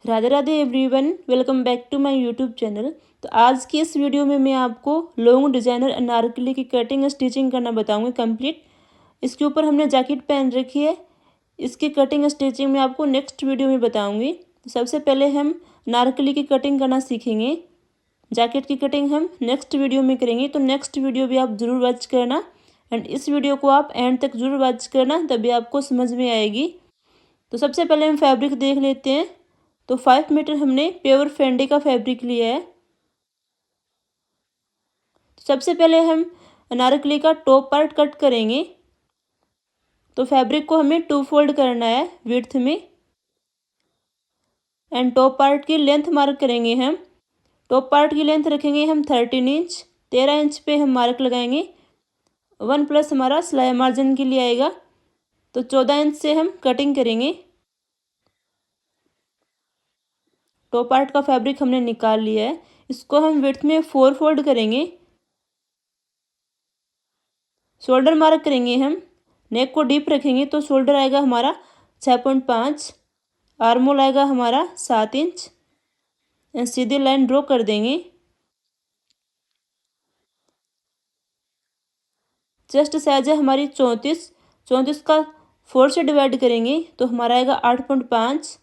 Radhe Radhe everyone, welcome back to my YouTube channel. तो आज की इस वीडियो में मैं आपको लॉन्ग डिजाइनर अनारकली की कटिंग स्टिचिंग करना बताऊंगी कंप्लीट। इसके ऊपर हमने जैकेट पहन रखी है। इसकी कटिंग स्टिचिंग मैं आपको नेक्स्ट वीडियो में बताऊंगी। तो सबसे पहले हम अनारकली की कटिंग करना सीखेंगे। जैकेट की कटिंग हम नेक्स्ट वीडियो में करेंगे, तो नेक्स्ट वीडियो भी आप ज़रूर वॉच करना। एंड इस वीडियो को आप एंड तक ज़रूर वॉच करना, तभी आपको समझ में आएगी। तो सबसे पहले हम फैब्रिक देख लेते हैं। तो 5 मीटर हमने प्योर फेंडे का फैब्रिक लिया है। तो सबसे पहले हम अनारकली का टॉप पार्ट कट करेंगे। तो फैब्रिक को हमें 2 फोल्ड करना है विड्थ में। एंड टॉप पार्ट की लेंथ मार्क करेंगे हम। टॉप पार्ट की लेंथ रखेंगे हम 13 इंच। 13 इंच पे हम मार्क लगाएंगे। 1 प्लस हमारा सिलाई मार्जिन के लिए आएगा। तो 14 इंच से हम कटिंग करेंगे। टॉप पार्ट का फैब्रिक हमने निकाल लिया है। इसको हम विड्थ में 4 फोल्ड करेंगे। शोल्डर मार्क करेंगे हम। नेक को डीप रखेंगे तो शोल्डर आएगा हमारा 6.5। आर्मोल आएगा हमारा 7 इंच। सीधी लाइन ड्रॉ कर देंगे। चेस्ट साइज है हमारी 34। 34 का 4 से डिवाइड करेंगे तो हमारा आएगा 8.5।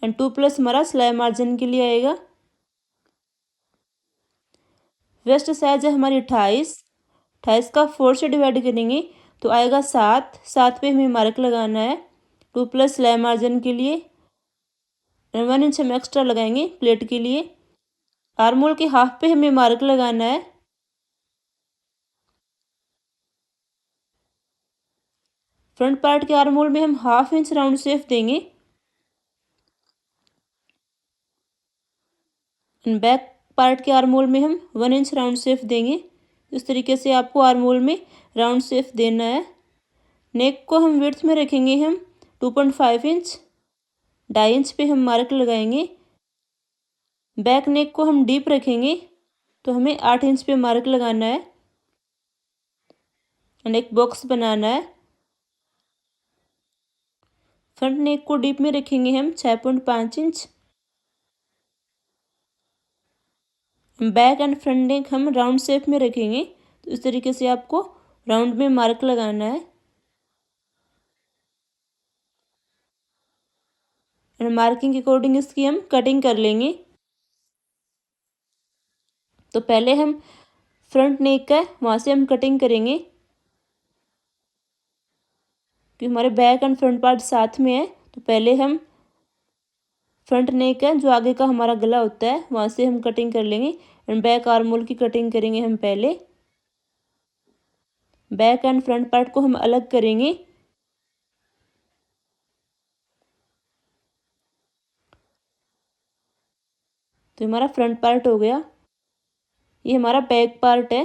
एंड 2 प्लस हमारा सिलाई मार्जिन के लिए आएगा। वेस्ट साइज है हमारी 28। 28 का 4 से डिवाइड करेंगे तो आएगा 7। 7 पे हमें मार्क लगाना है 2 प्लस सिलाई मार्जिन के लिए। 1 इंच हम एक्स्ट्रा लगाएंगे प्लेट के लिए। आर्मोल के हाफ पे हमें मार्क लगाना है। फ्रंट पार्ट के आर्मोल में हम हाफ इंच राउंड शेप देंगे। बैक पार्ट के आर्मोल में हम 1 इंच राउंड शेप देंगे। इस तरीके से आपको आर्मोल में राउंड शेप देना है। नेक को हम विड्थ में रखेंगे हम 2.5 इंच। 2.5 इंच पे हम मार्क लगाएंगे। बैक नेक को हम डीप रखेंगे तो हमें 8 इंच पे मार्क लगाना है। नेक बॉक्स बनाना है। फ्रंट नेक को डीप में रखेंगे हम 6.5 इंच। बैक एंड फ्रंट नेक हम राउंड शेप में रखेंगे। तो इस तरीके से आपको राउंड में मार्क लगाना है। एंड मार्किंग के अकॉर्डिंग इसकी हम कटिंग कर लेंगे। तो पहले हम फ्रंट नेक है वहाँ से हम कटिंग करेंगे, कि हमारे बैक एंड फ्रंट पार्ट साथ में है। तो पहले हम फ्रंट नेक है जो आगे का हमारा गला होता है वहाँ से हम कटिंग कर लेंगे। एंड बैक आर्मोल की कटिंग करेंगे हम पहले। बैक एंड फ्रंट पार्ट को हम अलग करेंगे। तो हमारा फ्रंट पार्ट हो गया। ये हमारा बैक पार्ट है।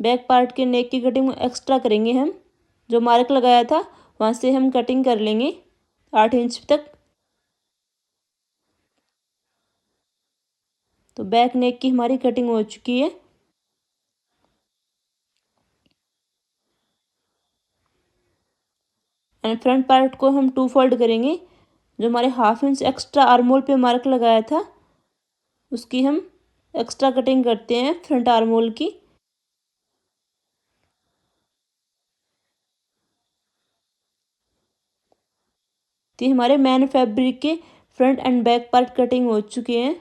बैक पार्ट के नेक की कटिंग एक्स्ट्रा करेंगे हम। जो मार्क लगाया था वहाँ से हम कटिंग कर लेंगे 8 इंच तक। तो बैक नेक की हमारी कटिंग हो चुकी है। एंड फ्रंट पार्ट को हम 2 फोल्ड करेंगे। जो हमारे हाफ इंच एक्स्ट्रा आर्मोल पे मार्क लगाया था उसकी हम एक्स्ट्रा कटिंग करते हैं फ्रंट आर्मोल की। तो हमारे मैन फैब्रिक के front end back part cutting हो चुके हैं।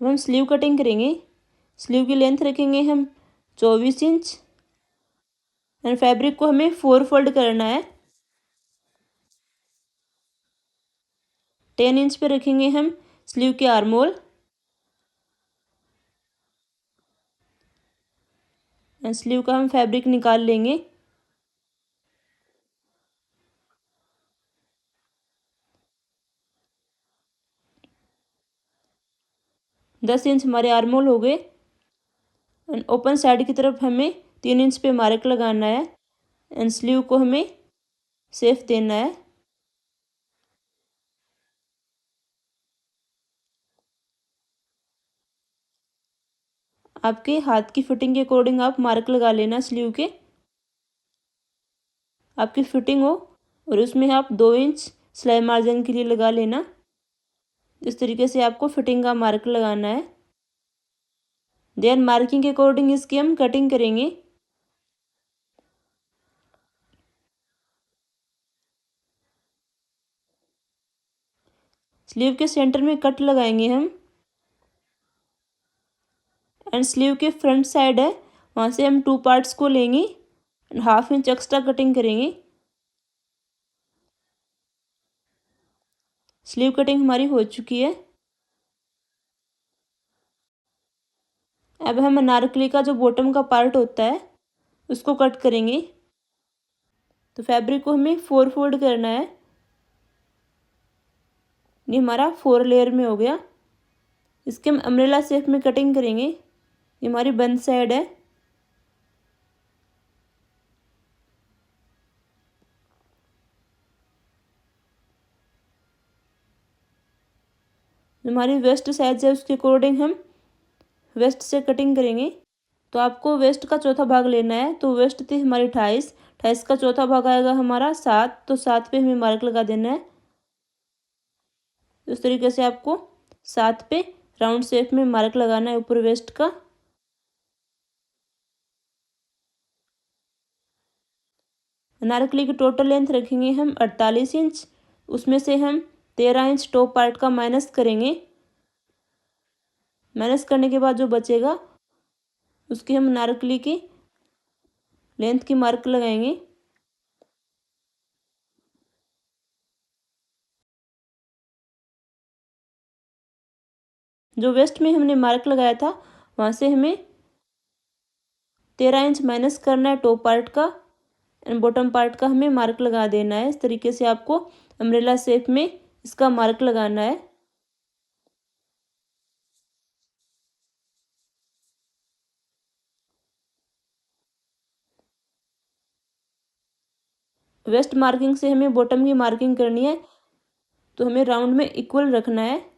अब हम स्लीव कटिंग करेंगे। स्लीव की लेंथ रखेंगे हम 24 इंच। एंड फैब्रिक को हमें 4 फोल्ड करना है। 10 इंच पे रखेंगे हम स्लीव के आर्मोल। एंड स्लीव का हम फैब्रिक निकाल लेंगे। दस इंच हमारे आर्मोल हो गए। एंड ओपन साइड की तरफ हमें 3 इंच पे मार्क लगाना है। एंड स्लीव को हमें शेप देना है। आपके हाथ की फिटिंग के अकॉर्डिंग आप मार्क लगा लेना स्लीव के, आपकी फिटिंग हो, और उसमें आप 2 इंच सिलाई मार्जिन के लिए लगा लेना। इस तरीके से आपको फिटिंग का मार्क लगाना है। देन मार्किंग के अकॉर्डिंग इसकी हम कटिंग करेंगे। स्लीव के सेंटर में कट लगाएंगे हम, एंड स्लीव के फ्रंट साइड है वहाँ से हम 2 पार्ट्स को लेंगे एंड 1/2 इंच एक्स्ट्रा कटिंग करेंगे। स्लीव कटिंग हमारी हो चुकी है। अब हम अनारकली का जो बॉटम का पार्ट होता है उसको कट करेंगे। तो फैब्रिक को हमें 4 फोल्ड करना है। ये हमारा 4 लेयर में हो गया। इसके हम अम्ब्रेला शेप में कटिंग करेंगे। ये हमारी बंद साइड है। जो हमारी वेस्ट साइज है उसके अकॉर्डिंग हम वेस्ट से कटिंग करेंगे। तो आपको वेस्ट का चौथा भाग लेना है। तो वेस्ट थी हमारी 28, 28 का चौथा भाग आएगा हमारा 7, तो 7 पे हमें मार्क लगा देना है। इस तरीके से आपको 7 पे राउंड शेप में मार्क लगाना है ऊपर वेस्ट का। अनारकली की टोटल लेंथ रखेंगे हम 48 इंच। उसमें से हम 13 इंच टॉप पार्ट का माइनस करेंगे। माइनस करने के बाद जो बचेगा उसकी हम अनारकली की लेंथ की मार्क लगाएंगे। जो वेस्ट में हमने मार्क लगाया था वहाँ से हमें 13 इंच माइनस करना है टॉप पार्ट का, एंड बॉटम पार्ट का हमें मार्क लगा देना है। इस तरीके से आपको अम्ब्रेला शेप में इसका मार्क लगाना है। वेस्ट मार्किंग से हमें बॉटम की मार्किंग करनी है, तो हमें राउंड में इक्वल रखना है।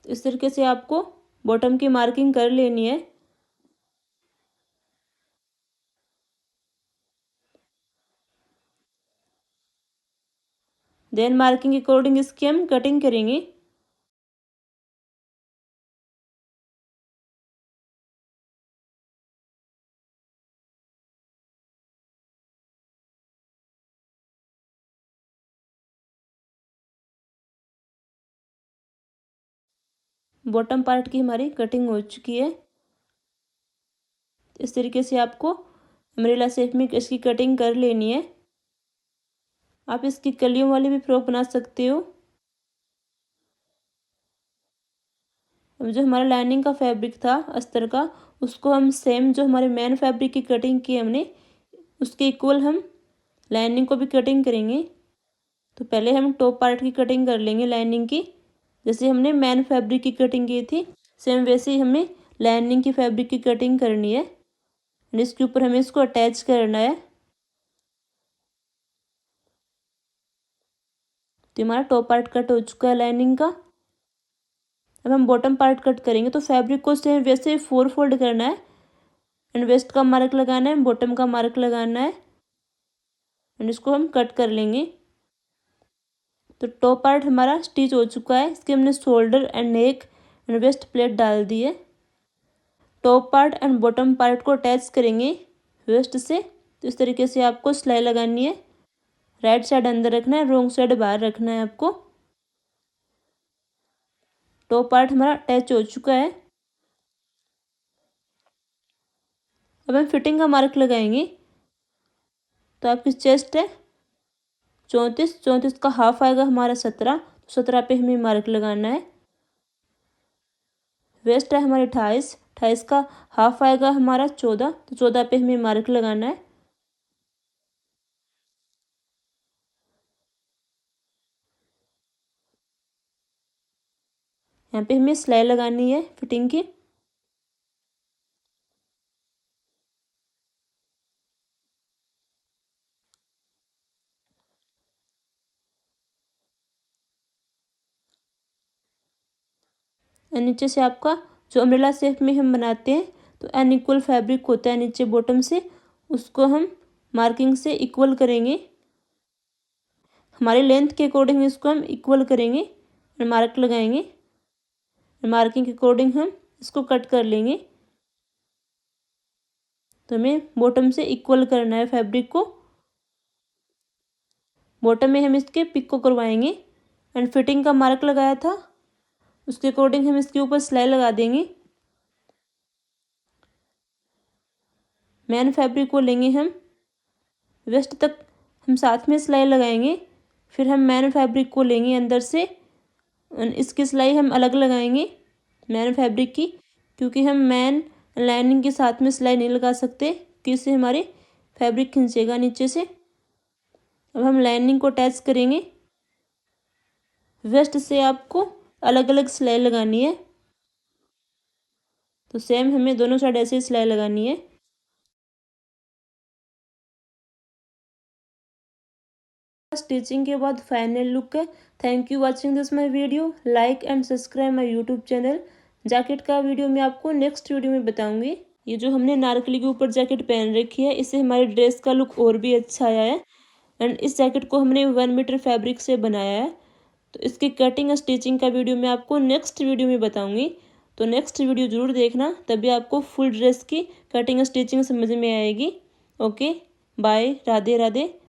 इस तरीके से आपको बॉटम की मार्किंग कर लेनी है। देन मार्किंग के अकॉर्डिंग इसकी हम कटिंग करेंगे। बॉटम पार्ट की हमारी कटिंग हो चुकी है। इस तरीके से आपको अम्ब्रेला शेप में इसकी कटिंग कर लेनी है। आप इसकी कलियों वाली भी फ्रॉक बना सकते हो। अब जो हमारा लाइनिंग का फैब्रिक था अस्तर का, उसको हम सेम जो हमारे मेन फैब्रिक की कटिंग की हमने उसके इक्वल हम लाइनिंग को भी कटिंग करेंगे। तो पहले हम टॉप पार्ट की कटिंग कर लेंगे लाइनिंग की, जैसे हमने मेन फैब्रिक की कटिंग की थी सेम वैसे ही हमें लाइनिंग की फैब्रिक की कटिंग करनी है। एंड इसके ऊपर हमें इसको अटैच करना है। तो हमारा टॉप पार्ट कट हो चुका है लाइनिंग का। अब हम बॉटम पार्ट कट करेंगे। तो फैब्रिक को सेम वैसे 4 फोल्ड करना है, एंड वेस्ट का मार्क लगाना है, बॉटम का मार्क लगाना है, एंड इसको हम कट कर लेंगे। तो टॉप पार्ट हमारा स्टिच हो चुका है। इसके हमने shoulder and neck and waist plate डाल दी है। Top part and bottom part को अटैच करेंगे वेस्ट से। तो इस तरीके से आपको सिलाई लगानी है। राइट साइड अंदर रखना है, रॉन्ग साइड बाहर रखना है आपको। टॉप पार्ट हमारा अटैच हो चुका है। अब हम फिटिंग का मार्क लगाएंगे। तो आपकी चेस्ट है 34, 34 का हाफ आएगा हमारा 17, तो 17 पे हमें मार्क लगाना है। वेस्ट है हमारी 28, 28 का हाफ आएगा हमारा 14, तो 14 पे हमें मार्क लगाना है। यहाँ पे हमें सिलाई लगानी है फिटिंग की। और नीचे से आपका जो अम्ब्रेला शेप में हम बनाते हैं तो अनइक्वल फैब्रिक होता है नीचे बॉटम से, उसको हम मार्किंग से इक्वल करेंगे। हमारी लेंथ के अकॉर्डिंग इसको हम इक्वल करेंगे और मार्क लगाएंगे। मार्किंग के अकॉर्डिंग हम इसको कट कर लेंगे। तो हमें बॉटम से इक्वल करना है फैब्रिक को। बॉटम में हम इसके पिक को करवाएंगे एंड फिटिंग का मार्क लगाया था उसके अकॉर्डिंग हम इसके ऊपर सिलाई लगा देंगे। मेन फैब्रिक को लेंगे हम, वेस्ट तक हम साथ में सिलाई लगाएंगे। फिर हम मेन फैब्रिक को लेंगे अंदर से, इसकी सिलाई हम अलग लगाएंगे मेन फैब्रिक की, क्योंकि हम मेन लाइनिंग के साथ में सिलाई नहीं लगा सकते कि इससे हमारे फैब्रिक खींचेगा नीचे से। अब हम लाइनिंग को अटैच करेंगे। वेस्ट से आपको अलग अलग सिलाई लगानी है, तो सेम हमें दोनों साइड ऐसे सिलाई लगानी है। स्टिचिंग के बाद फाइनल लुक है। Thank you watching this my video. Like and subscribe my YouTube channel. Jacket का वीडियो मैं आपको नेक्स्ट वीडियो में बताऊंगी। ये जो हमने नारकली के ऊपर जैकेट पहन रखी है, इससे हमारी ड्रेस का लुक और भी अच्छा आया है। एंड इस जैकेट को हमने 1 मीटर फैब्रिक से बनाया है। तो इसकी कटिंग स्टिचिंग का वीडियो मैं आपको नेक्स्ट वीडियो में बताऊंगी, तो नेक्स्ट वीडियो ज़रूर देखना, तभी आपको फुल ड्रेस की कटिंग स्टिचिंग समझ में आएगी। Okay, bye, Radhe Radhe.